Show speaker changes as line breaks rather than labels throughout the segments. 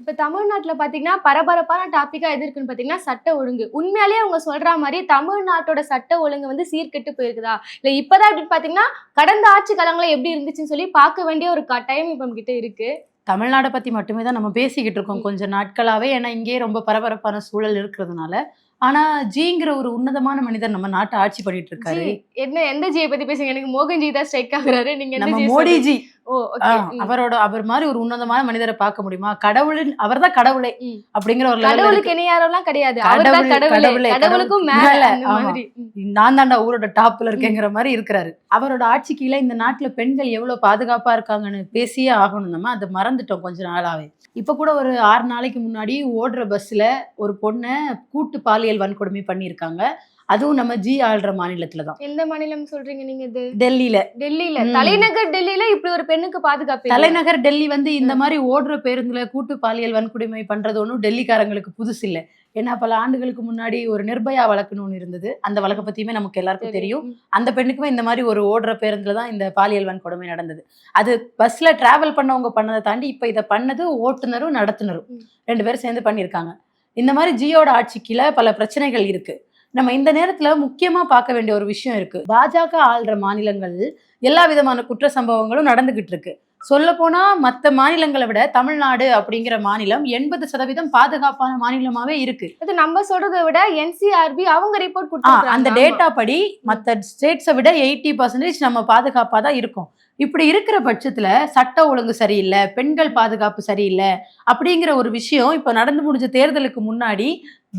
இப்ப தமிழ்நாட்டுல பாத்தீங்கன்னா, பரபரப்பான டாபிக்கா எது இருக்குன்னு பாத்தீங்கன்னா, சட்ட ஒழுங்கு. உண்மையாலேயே அவங்க சொல்ற மாரி தமிழ்நாட்டோட சட்ட ஒழுங்கு வந்து சீர்கெட்டு போயிருக்குதா? இல்ல இப்பதான் எப்படின்னு பாத்தீங்கன்னா, கடந்த ஆட்சி காலங்கள்ல எப்படி இருந்துச்சுன்னு சொல்லி பார்க்க வேண்டிய ஒரு கட்டாயம் இப்ப நம்மகிட்ட இருக்கு.
தமிழ்நாட பத்தி மட்டுமே தான் நம்ம பேசிக்கிட்டு இருக்கோம் கொஞ்ச நாட்களாவே. ஏன்னா, இங்கேயே ரொம்ப பரபரப்பான சூழல் இருக்கிறதுனால. ஆனா, ஜிங்கிற ஒரு உன்னதமான மனிதர் நம்ம நாட்ட ஆட்சி பண்ணிட்டு
ஜி
இருக்காரு.
எந்த ஜிய பத்தி பேசுறீங்க? எனக்கு மோகன் ஜி தான் ஸ்ட்ரைக் ஆகுறாரு. நீங்க எந்த
நம்ம
ஜி
மோடி
சொல்றீங்க?
ஜி.
ஓ! ஓகே.
அவர் மாரி ஒரு உன்னதமான மனிதரை பார்க்க முடியுமா? அவர்தான் கடவுளே
ம்.
அப்படிங்கிற ஒரு லெவல்ல
கடவுளுக்கு
இருக்கு.
இணையாரெல்லாம் கிடையாது. அவர்தான் கடவுளே. கடவுளுக்கும் மேல அந்த
ஆமா.
மாதிரி.
நான் தாண்டா ஊரோட டாப்ல இருக்கேங்கிற மாதிரி இருக்கிறாரு. அவரோட ஆட்சி கீழ இந்த நாட்டுல பெண்கள் எவ்வளவு பாதுகாப்பா இருக்காங்கன்னு பேசியே ஆகணும். நம்ம அதை மறந்துட்டோம் கொஞ்ச நாளாவே. இப்ப கூட ஒரு 6 நாளைக்கு முன்னாடி ஓடுற பஸ்ல ஒரு பொண்ண கூட்டு பாலியல் வன்கொடுமை பண்ணியிருக்காங்க. அதுவும் நம்ம ஜி ஆள்ற மாநிலத்துல தான்.
எந்த மாநிலம் சொல்றீங்க நீங்க இது?
டெல்லியில.
டெல்லியில. தலைநகர் டெல்லியில இப்படி ஒரு பெண்ணுக்கு பாதுகாப்பு இல்லையா?
தலைநகர் டெல்லி வந்து இந்த மாதிரி ஓடுற பேருந்துல கூட்டு பாலியல் வன்கொடுமை பண்றது ஒன்றும் டெல்லிக்காரங்களுக்கு புதுசு இல்ல. ஏன்னா பல ஆண்டுகளுக்கு முன்னாடி ஒரு நிர்பயா வழக்குன்னு ஒண்ணு இருந்தது. அந்த வழக்கை பத்தியுமே நமக்கு எல்லாருக்கும் தெரியும். அந்த பெண்ணுக்குமே இந்த மாதிரி ஒரு ஓடுற பேருந்துல தான் இந்த பாலியல் வன்கொடுமை நடந்தது. அது பஸ்ல டிராவல் பண்ணவங்க பண்ணதை தாண்டி இப்ப இதை பண்ணது ஓட்டுநரும் நடத்துனரும் 2 பேரும் சேர்ந்து பண்ணியிருக்காங்க. இந்த மாதிரி ஜியோட ஆட்சிக்குள்ள பல பிரச்சனைகள் இருக்கு. நம்ம இந்த நேரத்துல முக்கியமா பார்க்க வேண்டிய ஒரு விஷயம் இருக்கு. பாஜக ஆள்ற மாநிலங்கள் எல்லா விதமான குற்ற சம்பவங்களும் நடந்துகிட்டு இருக்கு. சொல்ல போனா மத்த மாநிலங்களை விட தமிழ்நாடு அப்படிங்கிற மாநிலம் 80% பாதுகாப்பான மாநிலமாவே இருக்கு.
அது நம்ம சொல்றதை விட என்சிஆர்பி அவங்க ரிப்போர்ட் கொடுத்தாங்க.
அந்த டேட்டா படி மத்த ஸ்டேட்ஸை விட 80% நம்ம பாதுகாப்பா தான் இருக்கோம். இப்படி இருக்கிற பட்சத்துல சட்ட ஒழுங்கு சரியில்லை, பெண்கள் பாதுகாப்பு சரியில்லை அப்படிங்கிற ஒரு விஷயம் இப்ப நடந்து முடிஞ்ச தேர்தலுக்கு முன்னாடி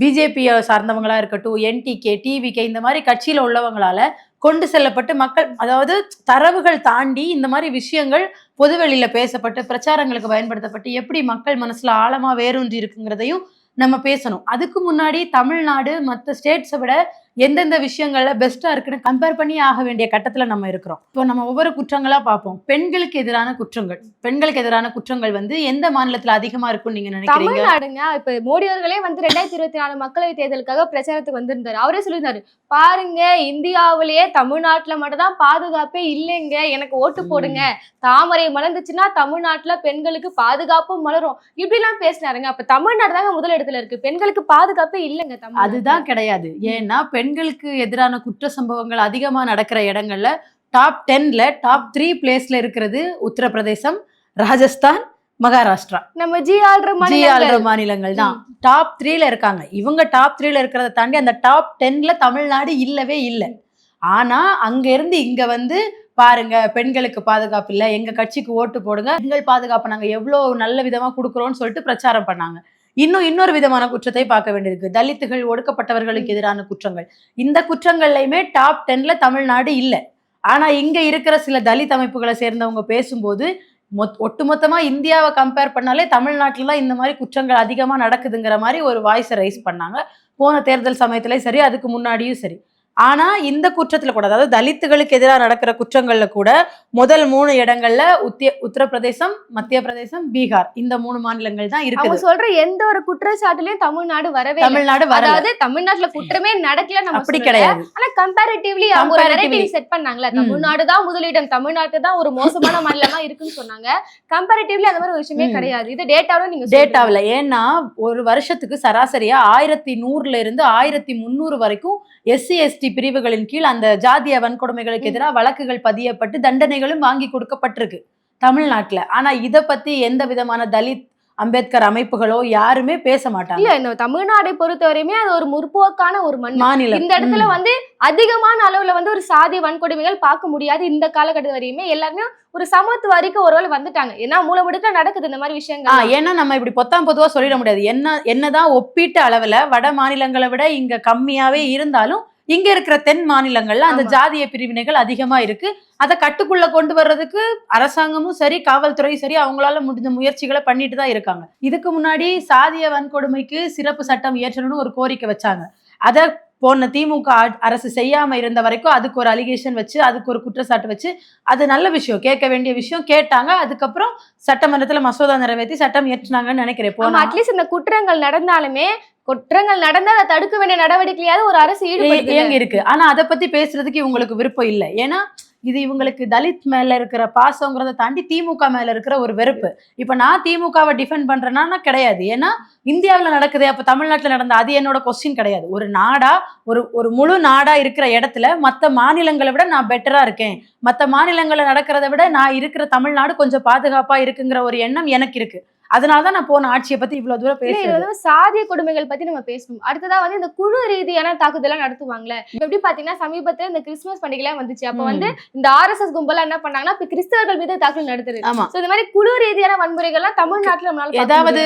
பிஜேபியை சார்ந்தவங்களா இருக்கட்டும், என்டிகே, டிவிகே இந்த மாதிரி கட்சியில உள்ளவங்களால கொண்டு செல்லப்பட்டு மக்கள், அதாவது தரவுகள் தாண்டி இந்த மாதிரி விஷயங்கள் பொதுவெளியில பேசப்பட்டு பிரச்சாரங்களுக்கு பயன்படுத்தப்பட்டு எப்படி மக்கள் மனசுல ஆழமா வேரூன்றி இருக்குங்கிறதையும் நம்ம பேசணும். அதுக்கு முன்னாடி தமிழ்நாடு மற்ற ஸ்டேட்ஸை விட எந்தெந்த விஷயங்கள்ல பெஸ்டா இருக்குன்னு கம்பேர் பண்ணி ஆக வேண்டிய கட்டத்துல நம்ம இருக்கிறோம். இப்போ நம்ம ஒவ்வொரு குற்றங்களா பார்ப்போம். பெண்களுக்கு எதிரான குற்றங்கள் வந்து எந்த மாநிலத்துல அதிகமா இருக்கும்னு நீங்க நினைக்கிறீங்க?
தமிழ்நாடுங்க. இப்ப மோடி அவர்களே வந்து 2024 மக்களவை தேர்தலுக்காக பிரச்சாரத்துக்கு வந்திருந்தாரு. அவரே சொல்லியிருந்தாரு, பாருங்க இந்தியாவிலேயே தமிழ்நாட்டுல மட்டும் தான் பாதுகாப்பே இல்லைங்க, எனக்கு ஓட்டு போடுங்க, தாமரை மலர்ந்துச்சுன்னா தமிழ்நாட்டுல பெண்களுக்கு பாதுகாப்பும் மலரும், இப்படி எல்லாம் பேசினாருங்க. அப்ப தமிழ்நாடு தாங்க முதல் இடத்துல இருக்கு. பெண்களுக்கு பாதுகாப்பே இல்லைங்க.
அதுதான் கிடையாது. ஏன்னா பெண்களுக்கு எதிரான குற்ற சம்பவங்கள் அதிகமா நடக்கிற இடங்கள்ல டாப் 10ல டாப் 3 பிளேஸ்ல இருக்கிறது உத்தரப்பிரதேசம், ராஜஸ்தான், மகாராஷ்டிரா.
நம்ம ஜி ஆள்ற
மாநிலங்கள் தான் டாப் 3ல இருக்காங்க. இவங்க டாப் 3ல இருக்கிறத தாண்டி அந்த டாப் 10ல தமிழ்நாடு இல்லவே இல்லை. ஆனா அங்க இருந்து இங்க வந்து பாருங்க பெண்களுக்கு பாதுகாப்பு இல்லை, எங்க கட்சிக்கு ஓட்டு போடுங்க, பெண்கள் பாதுகாப்பு நாங்க எவ்வளவு நல்ல விதமா கொடுக்குறோம்னு சொல்லிட்டு பிரச்சாரம் பண்ணாங்க. இன்னொரு விதமான குற்றத்தை பார்க்க வேண்டியிருக்கு. தலித்துகள், ஒடுக்கப்பட்டவர்களுக்கு எதிரான குற்றங்கள். இந்த குற்றங்கள்லையுமே டாப் 10ல தமிழ்நாடு இல்லை. ஆனா இங்க இருக்கிற சில தலித் அமைப்புகளை சேர்ந்தவங்க பேசும்போது ஒட்டுமொத்தமா இந்தியாவை கம்பேர் பண்ணாலே தமிழ்நாட்டுல இந்த மாதிரி குற்றங்கள் அதிகமா நடக்குதுங்கிற மாதிரி ஒரு வாய்ஸை ரைஸ் பண்ணாங்க. போன தேர்தல் சமயத்திலே சரி, அதுக்கு முன்னாடியும் சரி. ஆனா இந்த குற்றத்துல கூட, அதாவது தலித்துகளுக்கு எதிராக நடக்கிற குற்றங்கள்ல கூட முதல் 3 இடங்கள்ல உத்தரப்பிரதேசம், மத்திய பிரதேசம், பீகார் இந்த 3 மாநிலங்கள் தான் இருக்கு.
அவங்க சொல்ற எந்த ஒரு குற்றச்சாட்டுலயும் தமிழ்நாடு வரவே, அதாவது தமிழ்நாட்டுல குற்றமே நடக்கல நம்ம
அப்படி கிடையாது.
ஆனா கம்பேரிட்டிவ்லி அவங்க ஒரு நரேட்டிவ் செட் பண்ணாங்கல, தமிழ்நாடு தான் முதலிடம், தமிழ்நாட்டு தான் ஒரு மோசமான மாநிலமா இருக்குன்னு சொன்னாங்க. கம்பேரிட்டிவ்லி அந்த மாதிரி ஒரு விஷயமே கிடையாது. இது டேட்டாவில நீங்க
டேட்டாவில, ஏன்னா ஒரு வருஷத்துக்கு சராசரியா 1100ல இருந்து 1300 வரைக்கும் SC ST பிரிவுகளின் கீழ் அந்த ஜாதிய வன்கொடுமைகளுக்கு எதிராக வழக்குகள் பதியப்பட்டு தண்டனைகளும் வாங்கி கொடுக்கப்பட்டிருக்கு தமிழ்நாட்டுல. ஆனா இத பத்தி எந்த விதமான தலித், அம்பேத்கர் அமைப்புகளோ யாருமே பேச மாட்டாங்க.
இல்ல, இந்த தமிழ்நாடை பொறுத்தவரையுமே அது ஒரு முற்போக்கான ஒரு மாநிலம். இந்த இடத்துல வந்து அதிகமான அளவுல வந்து ஒரு சாதி வன்கொடுமைகள் பார்க்க முடியாது. இந்த காலகட்டத்து வரையுமே எல்லாருமே ஒரு சமத்துவ அறிக்கை ஒருவேளை வந்துட்டாங்க. ஏன்னா மூலமுடுக்க நடக்குது இந்த மாதிரி விஷயங்கள்.
ஏன்னா நம்ம இப்படி பொதுவா சொல்லிட முடியாது. என்னதான் ஒப்பீட்டு அளவுல வட மாநிலங்களை விட இங்க கம்மியாவே இருந்தாலும் இங்க இருக்கிற தென் மாநிலங்கள்ல அந்த ஜாதிய பிரிவினைகள் அதிகமா இருக்கு. அதை கட்டுக்குள்ள கொண்டு வர்றதுக்கு அரசாங்கமும் சரி, காவல்துறையும் சரி அவங்களால முடிஞ்ச முயற்சிகளை பண்ணிட்டு தான் இருக்காங்க. இதுக்கு முன்னாடி சாதிய வன்கொடுமைக்கு சிறப்பு சட்டம் இயற்றணும்னு ஒரு கோரிக்கை வச்சாங்க. அதை போன திமுக அரசு செய்யாம இருந்த வரைக்கும் அதுக்கு ஒரு அலிகேஷன் வச்சு, அதுக்கு ஒரு குற்றச்சாட்டு வச்சு, அது நல்ல விஷயம், கேட்க வேண்டிய விஷயம் கேட்டாங்க. அதுக்கப்புறம் சட்டமன்றத்துல மசோதா நிறைவேற்றி சட்டம் இயற்றினாங்கன்னு நினைக்கிறேன்.
அட்லீஸ்ட் இந்த குற்றங்கள் நடந்தாலுமே, குற்றங்கள் நடந்தா அதை தடுக்க வேண்டிய நடவடிக்கையாவது ஒரு அரசு ஈடுபட்டு
இருக்கு. ஆனா அதை பத்தி பேசுறதுக்கு இவங்களுக்கு விருப்பம் இல்லை. ஏன்னா இது இவங்களுக்கு தலித் மேல இருக்கிற பாசங்கிறத தாண்டி திமுக மேல இருக்கிற ஒரு வெறுப்பு. இப்ப நான் திமுகவை டிஃபெண்ட் பண்றேன்னா கிடையாது. ஏன்னா இந்தியாவில் நடக்குது, அப்ப தமிழ்நாட்டுல நடந்த அது என்னோட கொஸ்டின் கிடையாது. ஒரு நாடா, ஒரு முழு நாடா இருக்கிற இடத்துல மத்த மாநிலங்களை விட நான் பெட்டரா இருக்கேன், மத்த மாநிலங்கள்ல நடக்கிறத விட நான் இருக்கிற தமிழ்நாடு கொஞ்சம் பாதுகாப்பா இருக்குங்கிற ஒரு எண்ணம் எனக்கு இருக்கு. அதனாலதான் நான் போன ஆட்சியை பத்தி இவ்வளவு தூரம் பேசுறேன்.
சாதிய கொடுமைகள் பத்தி நம்ம பேசணும். அடுத்ததா வந்து இந்த குழு ரீதியான தாக்குதலாம் நடத்துவாங்கல்ல. எப்படி பாத்தீங்கன்னா சமீபத்துல இந்த கிறிஸ்துமஸ் பண்டிகைலாம் வந்துச்சு. அப்ப வந்து இந்த RSS கும்பலா என்ன பண்ணாங்கன்னா இப்ப கிறிஸ்தவர்கள் மீது தாக்குதல் நடத்துது. இந்த மாதிரி குழு ரீதியான வன்முறைகள்லாம் தமிழ்நாட்டுல நம்மளால
ஏதாவது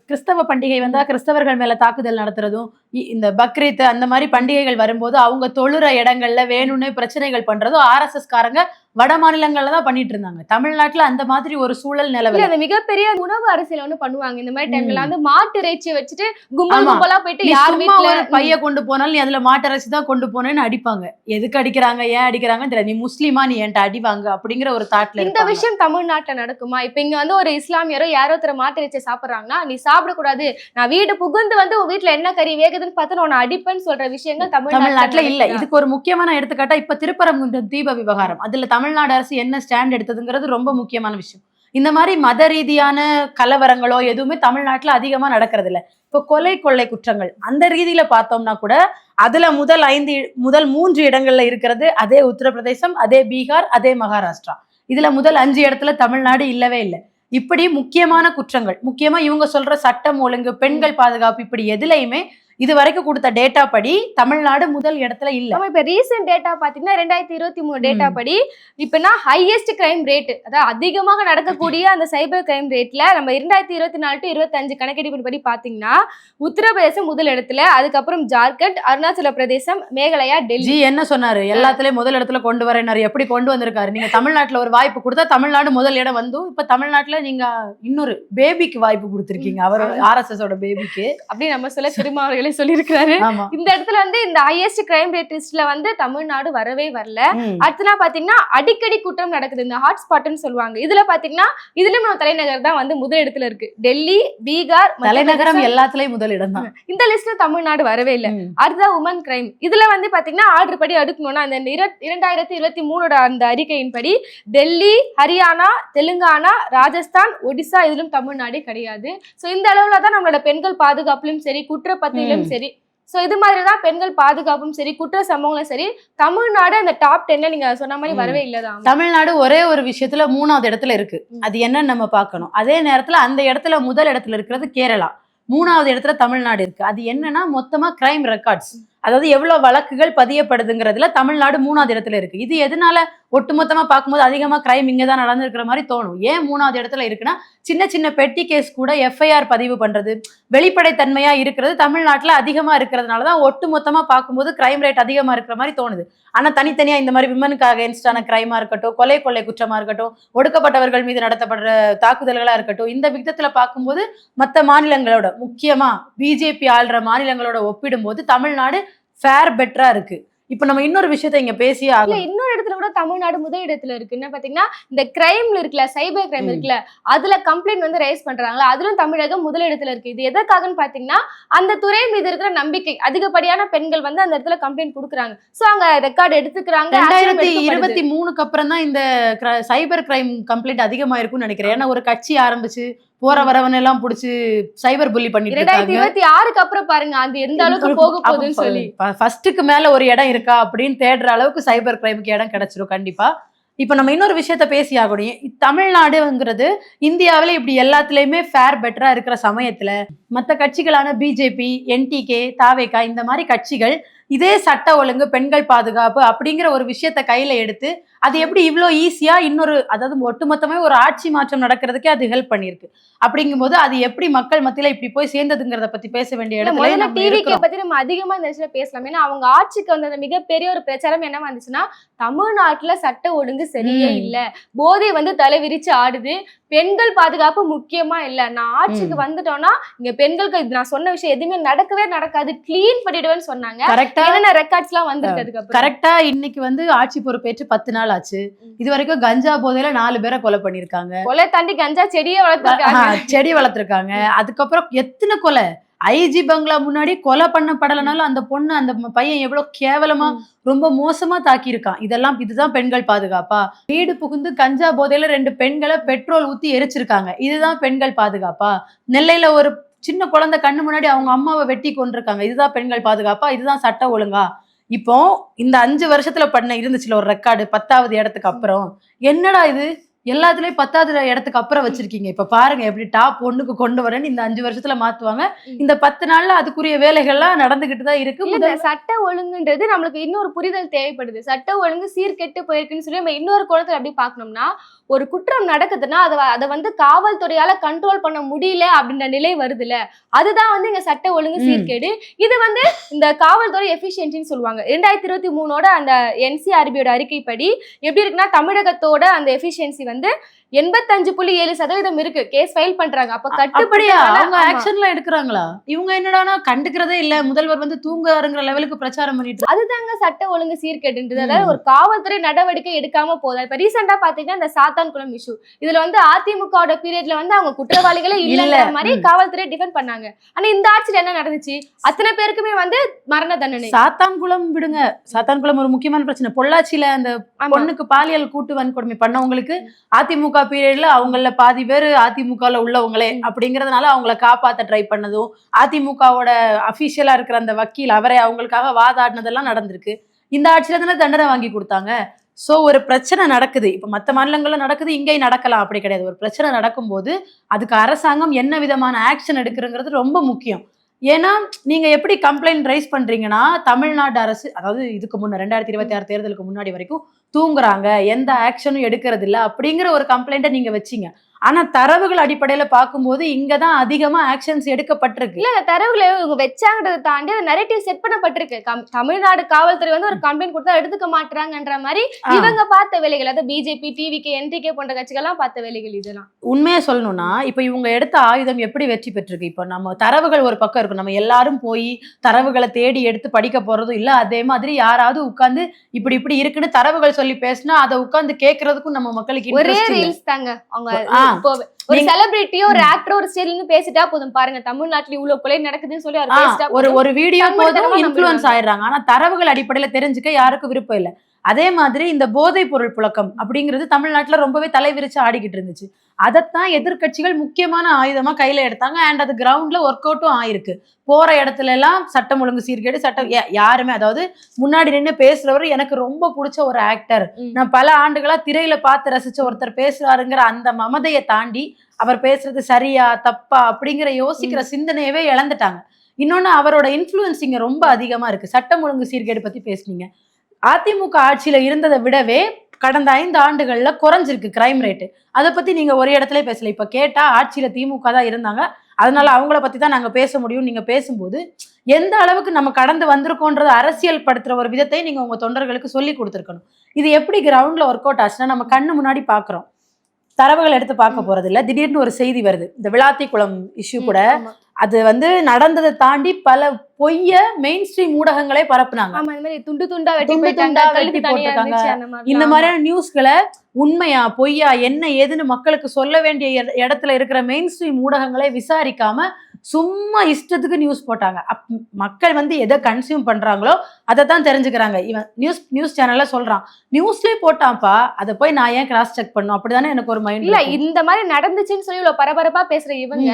கிறிஸ்தவ பண்டிகை வந்தா கிறிஸ்தவர்கள் மேல தாக்குதல் நடத்துறதும், இந்த பக்ரீத் அந்த மாதிரி பண்டிகைகள் வரும்போது அவங்க தொழுற இடங்கள்ல வேணும்னே பிரச்சனைகள் பண்றதும் RSS காரங்க வட மாநிலங்கள்ல தான் பண்ணிட்டு இருந்தாங்க. தமிழ்நாட்டுல அந்த மாதிரி ஒரு சூழல் நிலவல.
அந்த மிகப்பெரிய உணவு அரசியல் ஒண்ணு பண்ணுவாங்க. இந்த மாதிரி டைம்ல வந்து மாட்டு இறைச்சியை வச்சுட்டு கும்பலா போயிட்டு யார் வீட்டுல
ஒரு பைய கொண்டு போனாலும் நீ அதுல மாட்டு இறைச்சி தான் கொண்டு போனேன்னு அடிப்பாங்க. எதுக்கு அடிக்கிறாங்க, ஏன் அடிக்கிறாங்கன்னு தெரியல. நீ முஸ்லீமா, நீ என்கிட்ட அடிவாங்க அப்படிங்கிற ஒரு தாட்ல
இந்த விஷயம் தமிழ்நாட்டுல நடக்குமா? இப்ப இங்க வந்து ஒரு இஸ்லாமியரோ யாரோ ஒருத்தர் மாட்டு இறைச்சியை சாப்பிடுறாங்கன்னா நீ சாப்பிடக்கூடாது, நான் வீடு புகுந்து வந்து உன் வீட்டுல என்ன கறி வேகுதுன்னு பார்த்து நான் அடிப்பேன்னு சொல்ற விஷயங்கள் தமிழ்நாட்டுல
இல்ல. இதுக்கு ஒரு முக்கியமான எடுத்துக்காட்டா இப்ப திருப்பரங்குன்றம் தீப விவகாரம், அதுல தமிழ்நாடு அரசு என்ன ஸ்டாண்ட் எடுத்ததுங்கிறது ரொம்ப முக்கியமான விஷயம். இந்த மாதிரி மத ரீதியான கலவரங்களோ எதுவுமே தமிழ்நாட்டுல அதிகமா நடக்கிறது இல்ல. இப்ப கொள்ளை குற்றங்கள் அந்த ரீதியில பார்த்தோம்னா கூட அதுல முதல் 3 இடங்கள்ல இருக்கிறது அதே உத்தரப்பிரதேசம், அதே பீகார், அதே மகாராஷ்டிரா. இதுல முதல் 5 இடத்துல தமிழ்நாடு இல்லவே இல்லை. இப்படி முக்கியமான குற்றங்கள், முக்கியமா இவங்க சொல்ற சட்டம் ஒழுங்கு, பெண்கள் பாதுகாப்பு, இப்படி எதுலையுமே இது வரைக்கும் கொடுத்த டேட்டா படி தமிழ்நாடு முதல் இடத்துல இல்ல.
இப்ப ரீசெண்ட் டேட்டா பாத்தீங்கன்னா 2023 டேட்டா படி இப்பனா ஹையஸ்ட் கிரைம் ரேட், அதாவது அதிகமாக நடக்கக்கூடிய அந்த சைபர் கிரைம் ரேட்ல நம்ம 2024 to 25 கணக்கெடுப்பு படி பாத்தீங்கன்னா உத்தரப்பிரதேசம் முதல் இடத்துல, அதுக்கப்புறம் ஜார்க்கண்ட், அருணாச்சல பிரதேசம், மேகாலயா, டெல்லி.
என்ன சொன்னாரு, எல்லாத்துலயும் முதல் இடத்துல கொண்டு வரேன்னாரு. எப்படி கொண்டு வந்திருக்காரு? நீங்க தமிழ்நாட்டுல ஒரு வாய்ப்பு கொடுத்தா தமிழ்நாடு முதல் இடம் வந்தும், இப்ப தமிழ்நாட்டுல நீங்க இன்னொரு பேபிக்கு வாய்ப்பு கொடுத்திருக்கீங்க, அவர் RSS ஓட பேபிக்கு அப்படி நம்ம சொல்ல திரும்ப சொல்லிருக்காரு.
இந்த இடத்துல வந்து இந்த ஹையஸ்ட் கிரைம் ரேட் லிஸ்ட்ல வந்து தமிழ்நாடு வரவே வரல. அடுத்தனா பாத்தீங்கன்னா அடிக்கடி குற்றம் நடக்குது, இந்த ஹாட் ஸ்பாட்னு சொல்லுவாங்க. இதுல பாத்தீங்கன்னா இதுலயும் நம்ம தலைநகர் தான் வந்து முதல் இடத்துல இருக்கு. டெல்லி, பீகார்,
தலைநகரம் எல்லாத்துலயும் முதல் இடம் தான்.
இந்த லிஸ்ட்ல தமிழ்நாடு வரவே இல்லை. அடுத்த உமன் கிரைம், இதுல வந்து பாத்தீங்கன்னா ஆர்டர் படி அடுக்கணும்னா இந்த 2023 அந்த அறிக்கையின்படி டெல்லி, ஹரியானா, தெலுங்கானா, ராஜஸ்தான், ஒடிசா இதிலும் தமிழ்நாடு கிடையாது. சோ இந்த அளவுல தான் நம்மளோட பெண்கள் பாதுகாப்புலயும் சரி, குற்றப்பத்திலும் சரி, சோ இது மாதிரிதான் பெண்கள் பாதுகாப்பும் சரி, குற்ற சம்பவங்களும் சரி, தமிழ்நாடு அந்த டாப் 10ல நீங்க சொன்ன மாதிரி வரவே இல்லதான்.
தமிழ்நாடு ஒரே ஒரு விஷயத்துல 3வது இடத்துல இருக்கு. அது என்னன்னு நம்ம பார்க்கணும். அதே நேரத்துல அந்த இடத்துல முதல் இடத்துல இருக்கிறது கேரளா, 3வது இடத்துல தமிழ்நாடு இருக்கு. அது என்னன்னா மொத்தமா கிரைம் ரெக்கார்ட்ஸ், அதாவது எவ்வளவு வழக்குகள் பதியப்படுதுங்கிறதுல தமிழ்நாடு 3வது இடத்துல இருக்கு. இது எதனால ஒட்டுமொத்தமா பார்க்கும்போது அதிகமா கிரைம் இங்கதான் நடந்திருக்கிற மாதிரி தோணும். ஏன் 3வது இடத்துல இருக்குன்னா சின்ன சின்ன பெட்டி கேஸ் கூட FIR பதிவு பண்றது, வெளிப்படைத்தன்மையா இருக்கிறது தமிழ்நாட்டுல அதிகமா இருக்கிறதுனாலதான் ஒட்டுமொத்தமா பார்க்கும்போது கிரைம் ரேட் அதிகமா இருக்கிற மாதிரி தோணுது. ஆனா தனித்தனியா இந்த மாதிரி விமனுக்கு அகைன்ஸ்டான கிரைமா இருக்கட்டும், கொலை குற்றமா இருக்கட்டும், ஒடுக்கப்பட்டவர்கள் மீது நடத்தப்படுற தாக்குதல்களா இருக்கட்டும், இந்த விதத்துல பார்க்கும்போது மற்ற மாநிலங்களோட, முக்கியமா பிஜேபி ஆள்ற மாநிலங்களோட ஒப்பிடும்போது தமிழ்நாடு ஃபேர் பெட்டரா இருக்கு. இப்ப நம்ம இன்னொரு விஷயத்த இங்க பேசியே ஆகல.
இன்னொரு இடத்துல கூட தமிழ்நாடு முதல் இடத்துல இருக்கு. என்ன பாத்தீங்கன்னா இந்த கிரைம்ல இருக்குல்ல, சைபர் கிரைம் இருக்குல்ல, அதுல கம்ப்ளைண்ட் வந்து ரைஸ் பண்றாங்களா, அதுவும் தமிழகம் முதல் இடத்துல இருக்கு. இது எதற்காகன்னு பாத்தீங்கன்னா அந்த துறை மீது இருக்கிற நம்பிக்கை, அதிகப்படியான பெண்கள் வந்து அந்த இடத்துல கம்ப்ளைண்ட் கொடுக்குறாங்க. சோ அங்க ரெக்கார்டு எடுத்துக்கிறாங்க.
2023க்கு அப்புறம் தான் இந்த சைபர் கிரைம் கம்ப்ளைண்ட் அதிகமா இருக்கும்னு நினைக்கிறேன். ஏன்னா ஒரு கட்சி ஆரம்பிச்சு போற வரவன் எல்லாம் புடிச்சு சைபர் புல்லி பண்ணிட்டு இருக்காங்க.
2026க்கு அப்புறம் பாருங்க அது எந்த அளவுக்கு போக போகுதுன்னு சொல்லி
ஃபர்ஸ்ட்டுக்கு மேல ஒரு இடம் இருக்கா அப்படின்னு தேடுற அளவுக்கு சைபர் கிரைமுக்கு இடம் கிடைச்சிரும் கண்டிப்பா. இப்ப நம்ம இன்னொரு விஷயத்த பேசி ஆகணும். தமிழ்நாடுங்கிறது இந்தியாவில இப்படி எல்லாத்துலயுமே ஃபேர் பெட்டரா இருக்கிற சமயத்துல மற்ற கட்சிகளான பிஜேபி, NTK, தாவேகா இந்த மாதிரி கட்சிகள் இதே சட்ட ஒழுங்கு, பெண்கள் பாதுகாப்பு அப்படிங்கிற ஒரு விஷயத்த கையில எடுத்து அது எப்படி இவ்வளோ ஈஸியா இன்னொரு, அதாவது ஒட்டுமொத்தமே ஒரு ஆட்சி மாற்றம் நடக்கிறதுக்கே அது ஹெல்ப் பண்ணிருக்கு. அப்படிங்கும்போது அது எப்படி மக்கள் மத்தியில இப்படி போய் சேர்ந்ததுங்கிறத பத்தி பேச வேண்டிய இடத்துல
டிவிக்கு பத்தி நம்ம அதிகமா இந்த விஷயத்துல பேசலாம். ஏன்னா அவங்க ஆட்சிக்கு வந்த மிகப்பெரிய ஒரு பிரச்சாரம் என்ன வந்துச்சுன்னா தமிழ்நாட்டுல சட்ட ஒழுங்கு சரியே இல்ல, போதை வந்து தலை விரிச்சு ஆடுது, பெண்கள் பாதுகாப்பு முக்கியமா இல்ல, நான் ஆட்சிக்கு வந்துட்டோம்னா இங்க பெண்களுக்கு நான் சொன்ன விஷயம் எதுவுமே நடக்கவே நடக்காது, கிளீன் பண்ணிடுவேன்னு சொன்னாங்க. என்னென்ன ரெக்கார்ட்ஸ் எல்லாம் வந்திருக்கு.
கரெக்டா இன்னைக்கு வந்து ஆட்சி பொறுப்பேற்று 10 நாள் ஆச்சு. இது வரைக்கும் கஞ்சா போதையில 4 பேரை கொலை பண்ணிருக்காங்க.
கொலை தாண்டி கஞ்சா செடியை வளர்த்திருக்காங்க.
அதுக்கப்புறம் எத்தனை கொலை, ஐஜி பங்களா முன்னாடி கொலை பண்ணப்படலைனாலும் அந்த பொண்ணு அந்த பையன் எவ்வளவு கேவலமா ரொம்ப மோசமா தாக்கியிருக்கான். இதுதான் பெண்கள் பாதுகாப்பா? வீடு புகுந்து கஞ்சா போதையில 2 பெண்களை பெட்ரோல் ஊத்தி எரிச்சிருக்காங்க. இதுதான் பெண்கள் பாதுகாப்பா? நெல்லையில ஒரு சின்ன குழந்தை கண்ணு முன்னாடி அவங்க அம்மாவை வெட்டி கொண்டிருக்காங்க. இதுதான் பெண்கள் பாதுகாப்பா? இதுதான் சட்ட ஒழுங்கா? இப்போ இந்த 5 வருஷத்துல இருந்துச்சுல ஒரு ரெக்கார்டு 10வது இடத்துக்கு அப்புறம், என்னடா இது எல்லாத்துலயும் 10வது இடத்துக்கு அப்புறம் வச்சிருக்கீங்க. இப்ப பாருங்க எப்படி டாப் 1க்கு கொண்டு வரேன்னு இந்த 5 வருஷத்துல மாத்துவாங்க. இந்த 10 நாள்ல அதுக்குரிய வேலைகள்லாம் நடந்துகிட்டு தான் இருக்கு.
சட்ட ஒழுங்குன்றது நம்மளுக்கு இன்னொரு புரிதல் தேவைப்படுது. சட்ட ஒழுங்கு சீர்கெட்டு போயிருக்குன்னு சொல்லி நம்ம இன்னொரு கோணத்துல எப்படி பார்க்கணும்னா, ஒரு குற்றம் நடக்குதுன்னா அதை வந்து காவல்துறையால கண்ட்ரோல் பண்ண முடியல அப்படின்ற நிலை வருதுல்ல, அதுதான் வந்து இங்க சட்ட ஒழுங்கு சீர்கேடு. இது வந்து இந்த காவல்துறை எஃபிஷியன்சின்னு சொல்லுவாங்க. 2023 அந்த NCRBயோட அறிக்கைப்படி எப்படி இருக்குன்னா, தமிழகத்தோட அந்த எஃபிஷியன்சி வந்து 85.7% இருக்கு. கேஸ் ஃபைல் பண்றாங்க. அப்ப கட்டுப்படியா
அவங்க ஆக்ஷன்ல எடுக்கறாங்களா? இவங்க என்னடானா கண்டுக்கிறதே இல்ல, முதல்வர் வந்து தூங்குறாருங்கிற லெவலுக்கு பிரச்சாரம் பண்ணிட்டு.
அதுதாங்க சட்ட ஒழுங்கு சீர்கேடுன்றது. அதாவது ஒரு காவல்துறை நடவடிக்கை எடுக்காம போதா. இப்ப ரீசெண்டா பாத்தீங்கன்னா இந்த சாத்தான்குளம் இஷ்யூ, இதுல வந்து அதிமுகவோட பீரியட்ல வந்து அவங்க குற்றவாளிகளே இல்ல மாதிரி காவல்துறை டிஃபெண்ட் பண்ணாங்க. ஆனா இந்த ஆட்சியில என்ன நடந்துச்சு? அத்தனை பேருக்குமே வந்து மரண தண்டனை.
சாத்தான்குளம் விடுங்க, சாத்தான்குளம் ஒரு முக்கியமான பிரச்சனை. பொள்ளாச்சியில அந்த பொண்ணுக்கு பாலியல் கூட்டு வன்கொடுமை பண்ணவங்களுக்கு அதிமுக பீரியட்ல அவங்கள பாதி பேர் அதிமுகல உள்ளவங்களே அப்படிங்கறதுனால அவங்கள காப்பாத்த ட்ரை பண்ணதும், அதிமுகவோட அபிஷியலா இருக்கிற அந்த வக்கீல் அவரை அவங்களுக்காக வாதாடினதெல்லாம் நடந்திருக்கு. இந்த ஆட்சியில தானே தண்டனை வாங்கி கொடுத்தாங்க. சோ ஒரு பிரச்சனை நடக்குது, இப்ப மற்ற மாநிலங்கள்ல நடக்குது, இங்கேயும் நடக்கலாம் அப்படி கிடையாது. ஒரு பிரச்சனை நடக்கும்போது அதுக்கு அரசாங்கம் என்ன விதமான ஆக்ஷன் எடுக்கிறங்கிறது ரொம்ப முக்கியம். ஏன்னா நீங்க எப்படி கம்ப்ளைண்ட் ரைஸ் பண்றீங்கன்னா, தமிழ்நாடு அரசு, அதாவது இதுக்கு முன்ன 2026 தேர்தலுக்கு முன்னாடி வரைக்கும் தூங்குறாங்க, எந்த ஆக்ஷனும் எடுக்கிறது இல்ல அப்படிங்கிற ஒரு கம்ப்ளைண்ட்டை நீங்க வச்சீங்க. ஆனா தரவுகள் அடிப்படையில பார்க்கும்போது இங்கதான் அதிகமா ஆக்ஷன்ஸ் எடுக்கப்பட்டிருக்கு.
இல்ல, தரவுகளை இவங்க வச்சாங்கன்றதை தாண்டி அந்த நரேட்டிவ் செட் பண்ணப்பட்டிருக்கு. தமிழ்நாடு காவல்துறை வந்து ஒரு கம்ப்ளைண்ட் கொடுத்தா எடுத்துக்க மாட்டாங்கன்ற மாதிரி இவங்க பார்த்த வேலைகள், அதாவது பிஜேபி, டிவிகே, என்டிகே போன்ற கட்சிகள்லாம் பார்த்த வேலைகள் இதெல்லாம்.
உண்மையா சொல்லணும்னா இப்ப இவங்க எடுத்த ஆயுதம் எப்படி வெற்றி பெற்றிருக்கு? இப்ப நம்ம தரவுகள் ஒரு பக்கம் இருக்கும், நம்ம எல்லாரும் போய் தரவுகளை தேடி எடுத்து படிக்க போறதும் இல்ல. அதே மாதிரி யாராவது உட்கார்ந்து இப்படி இப்படி இருக்குன்னு தரவுகள் சொல்லி பேசினா அதை உட்கார்ந்து கேட்கறதுக்கும் நம்ம மக்களுக்கு
ஒரே ரீல்ஸ் தாங்க. அவங்க ஒரு செலிபிரிட்டியோ ஒரு ஆக்டரோ ஒரு ஸ்டைல்னு பேசிட்டா போதும், பாருங்க தமிழ்நாட்டுல இவ்வளவு கொலை நடக்குதுன்னு சொல்லி அவர் பேசிட்டா
ஒரு வீடியோ போதும் இன்ஃப்ளூயன்ஸ் ஆயிடுறாங்க. ஆனா தரவுகள் அடிப்படையில தெரிஞ்சுக்க யாருக்கும் விருப்பம் இல்லை. அதே மாதிரி இந்த போதைப் பொருள் புழக்கம் அப்படிங்கிறது தமிழ்நாட்டுல ரொம்பவே தலைவிரிச்சு ஆடிக்கிட்டு இருந்துச்சு. அதைத்தான் எதிர்கட்சிகள் முக்கியமான ஆயுதமா கையில எடுத்தாங்க. அண்ட் அது கிரவுண்ட்ல ஒர்க் அவுட்டும் ஆயிருக்கு. போற இடத்துல எல்லாம் சட்டம் ஒழுங்கு சீர்கேடு, சட்டம் யாருமே, அதாவது முன்னாடி நின்று பேசுறவர் எனக்கு ரொம்ப பிடிச்ச ஒரு ஆக்டர், நான் பல ஆண்டுகளா திரையில பார்த்து ரசிச்ச ஒருத்தர் பேசுறாருங்கிற அந்த மமதையை தாண்டி அவர் பேசுறது சரியா தப்பா அப்படிங்கிற யோசிக்கிற சிந்தனையவே இழந்துட்டாங்க. இன்னொன்னு அவரோட இன்ஃப்ளூயன்ஸ் இங்க ரொம்ப அதிகமா இருக்கு. சட்டம் ஒழுங்கு சீர்கேடு பத்தி பேசுனீங்க. அதிமுக ஆட்சியில இருந்ததை விடவே கடந்த 5 ஆண்டுகள்ல குறைஞ்சிருக்கு கிரைம் ரேட்டு. அதை பத்தி நீங்க ஒரு இடத்துல பேசல. இப்ப கேட்டா ஆட்சியில திமுக தான் இருந்தாங்க, அதனால அவங்கள பத்தி தான் நாங்க பேச முடியும். நீங்க பேசும்போது எந்த அளவுக்கு நம்ம கடந்து வந்திருக்கோன்றது அரசியல் படுத்துற ஒரு விதத்தை நீங்க உங்க தொண்டர்களுக்கு சொல்லி கொடுத்துருக்கணும். இது எப்படி கிரவுண்ட்ல ஒர்க் அவுட் ஆச்சுன்னா, நம்ம கண்ணு முன்னாடி பாக்குறோம், தரவுகள் எடுத்து பார்க்க போறது இல்ல. திடீர்னு ஒரு செய்தி வருது, இந்த விளாத்திக்குளம் இஷ்யூ கூட அது வந்து நடந்ததை தாண்டி பல பொய்ய மெயின் ஸ்ட்ரீம் ஊடகங்களே பரப்புனாங்க.
துண்டு துண்டா வெட்டி போட்டிருக்காங்க.
இந்த மாதிரியான நியூஸ்களை உண்மையா பொய்யா என்ன ஏதுன்னு மக்களுக்கு சொல்ல வேண்டிய இடத்துல இருக்கிற மெயின் ஸ்ட்ரீம் ஊடகங்களே விசாரிக்காம சும்மா இஷ்டத்துக்கு நியூஸ் போட்டாங்க. மக்கள் வந்து எதை கன்சியூம் பண்றாங்களோ அதை தான் தெரிஞ்சுக்கிறாங்க. இவன் நியூஸ் சேனல்ல சொல்றான், நியூஸ்லயே போட்டான்ப்பா, அதை போய் நான் ஏன் கிராஸ் செக் பண்ணும், அப்படிதானே எனக்கு ஒரு மைண்ட்.
இல்ல, இந்த மாதிரி நடந்துச்சுன்னு சொல்லி இவ்வளவு பரபரப்பா பேசுற இவங்க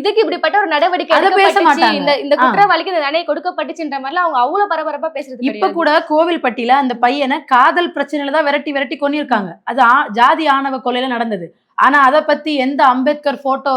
இதுக்கு இப்படிப்பட்ட ஒரு நடவடிக்கை
அதை பேச மாட்டாங்க.
இந்த குற்றவாளிக்கு இந்த தண்டனை கொடுக்கப்பட்டுச்சுன்ற மாதிரி அவங்க அவ்வளவு பரபரப்பா பேசுறது.
இப்ப கூட கோவில்பட்டியில அந்த பையனை காதல் பிரச்சனையில தான் விரட்டி கொன்னிருக்காங்க. அது ஜாதி ஆணவ கொலையில நடந்தது. ஆனா அதை பத்தி எந்த அம்பேத்கர் போட்டோ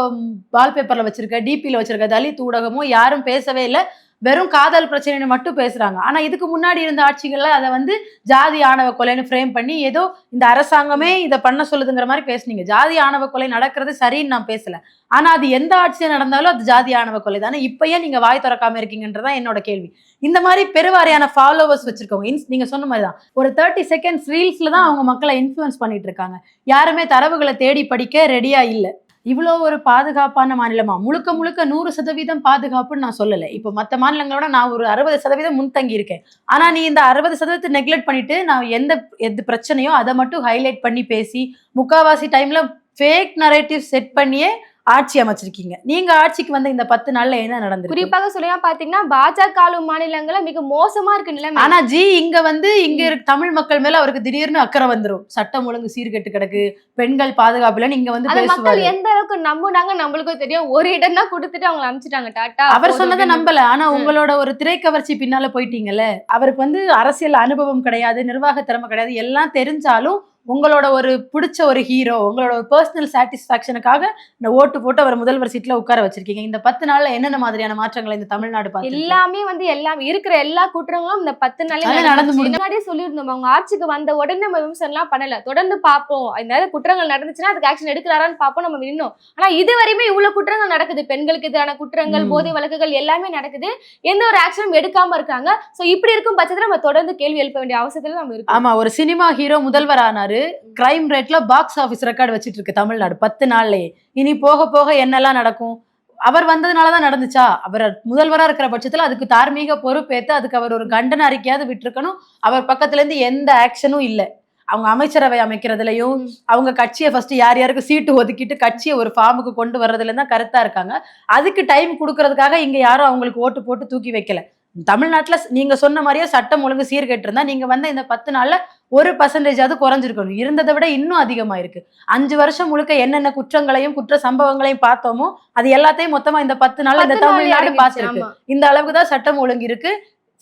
வால்பேப்பர்ல வச்சிருக்க, டிபில வச்சிருக்க தலித் ஊடகமும் யாரும் பேசவே இல்லை. வெறும் காதல் பிரச்சனைன்னு மட்டும் பேசுறாங்க. ஆனா இதுக்கு முன்னாடி இருந்த ஆட்சிகள்ல அதை வந்து ஜாதி ஆணவ கொலைன்னு ஃப்ரேம் பண்ணி ஏதோ இந்த அரசாங்கமே இதை பண்ண சொல்லுதுங்கிற மாதிரி பேசுனீங்க. ஜாதி ஆணவ கொலை நடக்கிறது சரின்னு நான் பேசல, ஆனா அது எந்த ஆட்சியா நடந்தாலும் அது ஜாதி ஆணவ கொலை தானே. இப்ப ஏன் நீங்க வாய் திறக்காம இருக்கீங்கன்றதான் என்னோட கேள்வி. இந்த மாதிரி பெருவாரியான ஃபாலோவர்ஸ் வச்சிருக்கவங்க, நீங்க சொன்ன மாதிரிதான் ஒரு 30 செகண்ட்ஸ் ரீல்ஸ்ல தான் அவங்க மக்களை இன்ஃப்ளூயன்ஸ் பண்ணிட்டு இருக்காங்க. யாருமே தரவுகளை தேடி படிக்க ரெடியா இல்லை. இவ்வளோ ஒரு பாதுகாப்பான மாநிலமா? முழுக்க 100% பாதுகாப்புன்னு நான் சொல்லலை. இப்போ மற்ற மாநிலங்களோட நான் ஒரு 60% முன்தங்கி இருக்கேன். ஆனா நீ இந்த 60% நெக்லெக்ட் பண்ணிட்டு நான் எந்த பிரச்சனையோ அதை மட்டும் ஹைலைட் பண்ணி பேசி முக்காவாசி டைம்ல ஃபேக் நரேட்டிவ் செட் பண்ணியே ஆட்சி அமைச்சிருக்கீங்க. நீங்க ஆட்சிக்கு வந்த இந்த 10 நாள்ல என்ன நடந்திருக்கு?
குறிப்பாக சொல்லியா பாத்தீங்கன்னா பாஜக ஆளும் மாநிலங்கள்ல மிக மோசமா இருக்கு நிலைமை.
ஆனா இங்க வந்து இங்க இருக்க தமிழ் மக்கள் மேல அவருக்கு திடீர்னு அக்கறை வந்துரும். சட்டம் ஒழுங்கு சீர்கெட்டு கிடக்கு, பெண்கள் பாதுகாப்புலன்னு இங்க வந்து
அந்த மக்கள்
பேசுவாரு.
எந்த அளவுக்கு நம்புனாங்க நம்மளுக்கும் தெரியும். ஒரு இடம் தான் கொடுத்துட்டு அவங்க அனுப்பிச்சிட்டாங்க டாட்டா.
அவர் சொன்னதை நம்பல. ஆனா உங்களோட ஒரு திரைக்கவர்ச்சி பின்னால போயிட்டீங்கல்ல. அவருக்கு வந்து அரசியல் அனுபவம் கிடையாது, நிர்வாக திறமை கிடையாது, எல்லாம் தெரிஞ்சாலும் உங்களோட ஒரு பிடிச்ச ஒரு ஹீரோ, உங்களோட ஒரு பர்சனல் சாட்டிஸ்பாக்சனுக்காக இந்த ஓட்டு போட்டு அவர் முதல்வர் சீட்ல உட்கார வச்சிருக்கீங்க. இந்த 10 நாள்ல என்னென்ன மாதிரியான மாற்றங்களை இந்த தமிழ்நாடு பார்த்து?
எல்லாமே வந்து எல்லாம் இருக்கிற எல்லா குற்றங்களும் இந்த 10 நாள்ல
நடந்து முடிஞ்சு.
முன்னாடியே சொல்லியிருந்தோம். அவங்க ஆட்சிக்கு வந்த உடனே நம்ம விமர்சனம் எல்லாம் பண்ணல. தொடர்ந்து பார்ப்போம். இந்த மாதிரி குற்றங்கள் நடந்துச்சுன்னா அதுக்கு ஆக்ஷன் எடுக்கிறாரான்னு பார்ப்போம். நம்ம நின்னோம். ஆனா இதுவரையுமே இவ்வளவு குற்றங்கள் நடக்குது. பெண்களுக்கு எதிரான குற்றங்கள், போதை வழக்குகள் எல்லாமே நடக்குது. எந்த ஒரு ஆக்ஷனும் எடுக்காம இருக்காங்க. சோ இப்படி இருக்கும் பட்சத்துல நம்ம தொடர்ந்து கேள்வி எழுப்ப வேண்டிய அவசியத்துல நம்ம இருக்கோம்.
ஆமா, ஒரு சினிமா ஹீரோ முதல்வர் ஆனாரு. கிரைம் ரேட்ல பாக்ஸ் ஆபீஸ் ரெக்கார்டு வச்சிட்டு இருக்கு தமிழ்நாடு 10 நாள்லயே. இனி போக போக என்னெல்லாம் நடக்கும்? அவர் வந்ததுனாலதான் நடந்துச்சா? அவர் முதல்வரா இருக்கிற பட்சத்துல அதுக்கு தார்மீக பொறுப்பேத்து அதுக்கு அவர் ஒரு கண்டன அறிக்கையாவது விட்டுருக்கணும். அவர் பக்கத்துல இருந்து எந்த ஆக்ஷனும் இல்ல. அவங்க அமைச்சரவை அமைக்கிறதுலயும் அவங்க கட்சியை ஃபர்ஸ்ட் யார் யாருக்கு சீட்டு ஒதுக்கிட்டு கட்சியை ஒரு ஃபார்முக்கு கொண்டு வர்றதுல தான் கருத்தா இருக்காங்க. அதுக்கு டைம் கொடுக்கறதுக்காக இங்க யாரும் அவங்களுக்கு ஓட்டு போட்டு தூக்கி வைக்கல. தமிழ்நாட்டுல நீங்க சொன்ன மாதிரியே சட்டம் ஒழுங்கு சீர்கெட்டு இருந்தா நீங்க வந்த இந்த 10 நாள்ல 1% குறைஞ்சிருக்கணும். இருந்ததை விட இன்னும் அதிகமா இருக்கு. 5 வருஷம் முழுக்க என்னென்ன குற்றங்களையும் குற்ற சம்பவங்களையும் பார்த்தோமோ அது எல்லாத்தையும் மொத்தமா இந்த 10 நாள்ல இந்த தமிழ்நாடு பார்த்திருக்கு. இந்த அளவுக்கு தான் சட்டம் ஒழுங்கு இருக்கு.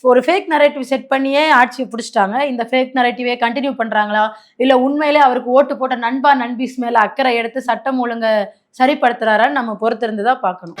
ஒரு ஃபேக் நரேட்டிவ் செட் பண்ணியே ஆட்சியை பிடிச்சிட்டாங்க. இந்த ஃபேக் நரேட்டிவே கண்டினியூ பண்றாங்களா, இல்ல உண்மையிலே அவருக்கு ஓட்டு போட்ட நண்பா நண்பீஸ் மேல அக்கறை எடுத்து சட்டம் ஒழுங்க சரிப்படுத்துறாரான்னு நம்ம பொறுத்திருந்துதான் பார்க்கணும்.